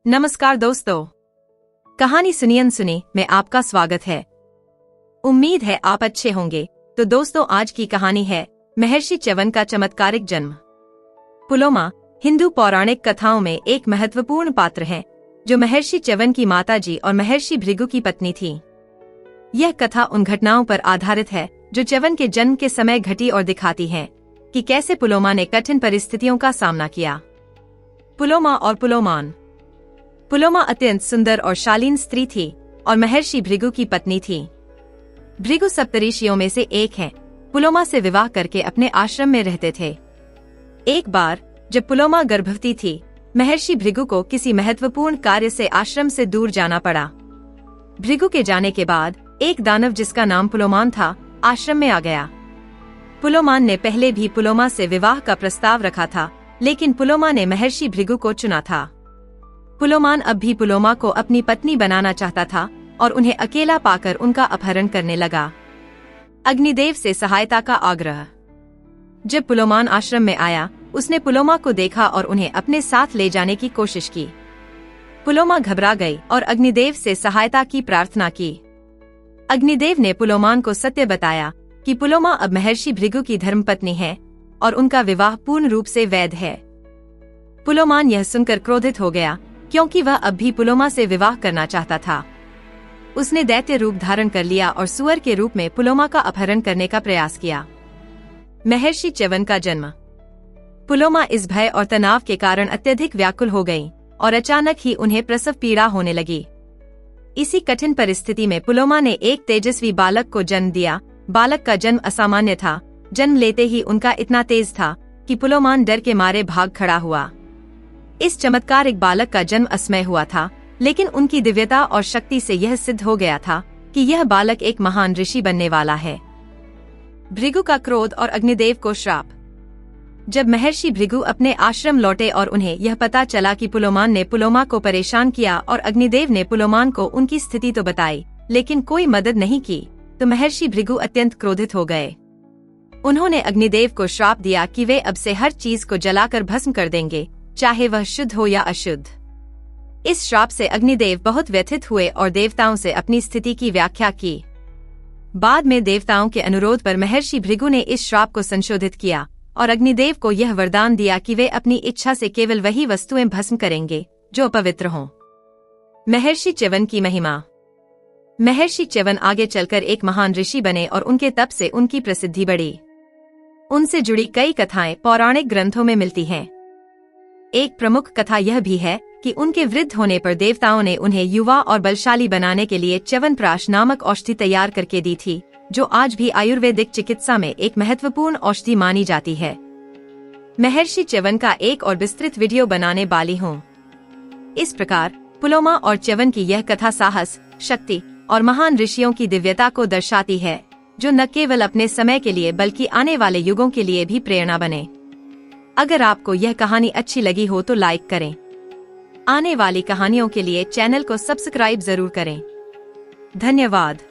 नमस्कार दोस्तों, कहानी सुनियन सुने में आपका स्वागत है। उम्मीद है आप अच्छे होंगे। तो दोस्तों, आज की कहानी है महर्षि च्यवन का चमत्कारिक जन्म। पुलोमा हिंदू पौराणिक कथाओं में एक महत्वपूर्ण पात्र है, जो महर्षि च्यवन की माताजी और महर्षि भृगु की पत्नी थी। यह कथा उन घटनाओं पर आधारित है जो च्यवन के जन्म के समय घटी और दिखाती है कि कैसे पुलोमा ने कठिन परिस्थितियों का सामना किया। पुलोमा और पुलोमान। पुलोमा अत्यंत सुंदर और शालीन स्त्री थी और महर्षि भृगु की पत्नी थी। भृगु सप्तऋषियों में से एक हैं। पुलोमा से विवाह करके अपने आश्रम में रहते थे। एक बार जब पुलोमा गर्भवती थी, महर्षि भृगु को किसी महत्वपूर्ण कार्य से आश्रम से दूर जाना पड़ा। भृगु के जाने के बाद एक दानव जिसका नाम पुलोमान था, आश्रम में आ गया। पुलोमान ने पहले भी पुलोमा से विवाह का प्रस्ताव रखा था, लेकिन पुलोमा ने महर्षि भृगु को चुना था। पुलोमान अब भी पुलोमा को अपनी पत्नी बनाना चाहता था और उन्हें अकेला पाकर उनका अपहरण करने लगा। अग्निदेव से सहायता का आग्रह। जब पुलोमान आश्रम में आया, उसने पुलोमा को देखा और उन्हें अपने साथ ले जाने की कोशिश की। पुलोमा घबरा गई और अग्निदेव से सहायता की प्रार्थना की। अग्निदेव ने पुलोमान को सत्य बताया कि पुलोमा अब महर्षि भृगु की धर्मपत्नी है और उनका विवाह पूर्ण रूप से वैध है। पुलोमान यह सुनकर क्रोधित हो गया, क्योंकि वह अब भी पुलोमा से विवाह करना चाहता था। उसने दैत्य रूप धारण कर लिया और सुअर के रूप में पुलोमा का अपहरण करने का प्रयास किया। महर्षि च्यवन का जन्म। पुलोमा इस भय और तनाव के कारण अत्यधिक व्याकुल हो गई और अचानक ही उन्हें प्रसव पीड़ा होने लगी। इसी कठिन परिस्थिति में पुलोमा ने एक तेजस्वी बालक को जन्म दिया। बालक का जन्म असामान्य था। जन्म लेते ही उनका इतना तेज था कि पुलोमान डर के मारे भाग खड़ा हुआ। इस चमत्कारिक बालक का जन्म असमय हुआ था, लेकिन उनकी दिव्यता और शक्ति से यह सिद्ध हो गया था कि यह बालक एक महान ऋषि बनने वाला है। भृगु का क्रोध और अग्निदेव को श्राप। जब महर्षि भृगु अपने आश्रम लौटे और उन्हें यह पता चला कि पुलोमान ने पुलोमा को परेशान किया और अग्निदेव ने पुलोमान को उनकी स्थिति तो बताई, लेकिन कोई मदद नहीं की, तो महर्षि भृगु अत्यंत क्रोधित हो गए। उन्होंने अग्निदेव को श्राप दिया कि वे अब से हर चीज को जलाकर भस्म कर देंगे, चाहे वह शुद्ध हो या अशुद्ध। इस श्राप से अग्निदेव बहुत व्यथित हुए और देवताओं से अपनी स्थिति की व्याख्या की। बाद में देवताओं के अनुरोध पर महर्षि भृगु ने इस श्राप को संशोधित किया और अग्निदेव को यह वरदान दिया कि वे अपनी इच्छा से केवल वही वस्तुएं भस्म करेंगे जो अपवित्र हों। महर्षि च्यवन की महिमा। महर्षि च्यवन आगे चलकर एक महान ऋषि बने और उनके तप से उनकी प्रसिद्धि बढ़ी। उनसे जुड़ी कई कथाएं पौराणिक ग्रंथों में मिलती हैं। एक प्रमुख कथा यह भी है कि उनके वृद्ध होने पर देवताओं ने उन्हें युवा और बलशाली बनाने के लिए च्यवनप्राश नामक औषधि तैयार करके दी थी, जो आज भी आयुर्वेदिक चिकित्सा में एक महत्वपूर्ण औषधि मानी जाती है। महर्षि च्यवन का एक और विस्तृत वीडियो बनाने वाली हूँ। इस प्रकार पुलोमा और च्यवन की यह कथा साहस, शक्ति और महान ऋषियों की दिव्यता को दर्शाती है, जो न केवल अपने समय के लिए बल्कि आने वाले युगों के लिए भी प्रेरणा बने। अगर आपको यह कहानी अच्छी लगी हो तो लाइक करें। आने वाली कहानियों के लिए चैनल को सब्सक्राइब जरूर करें। धन्यवाद।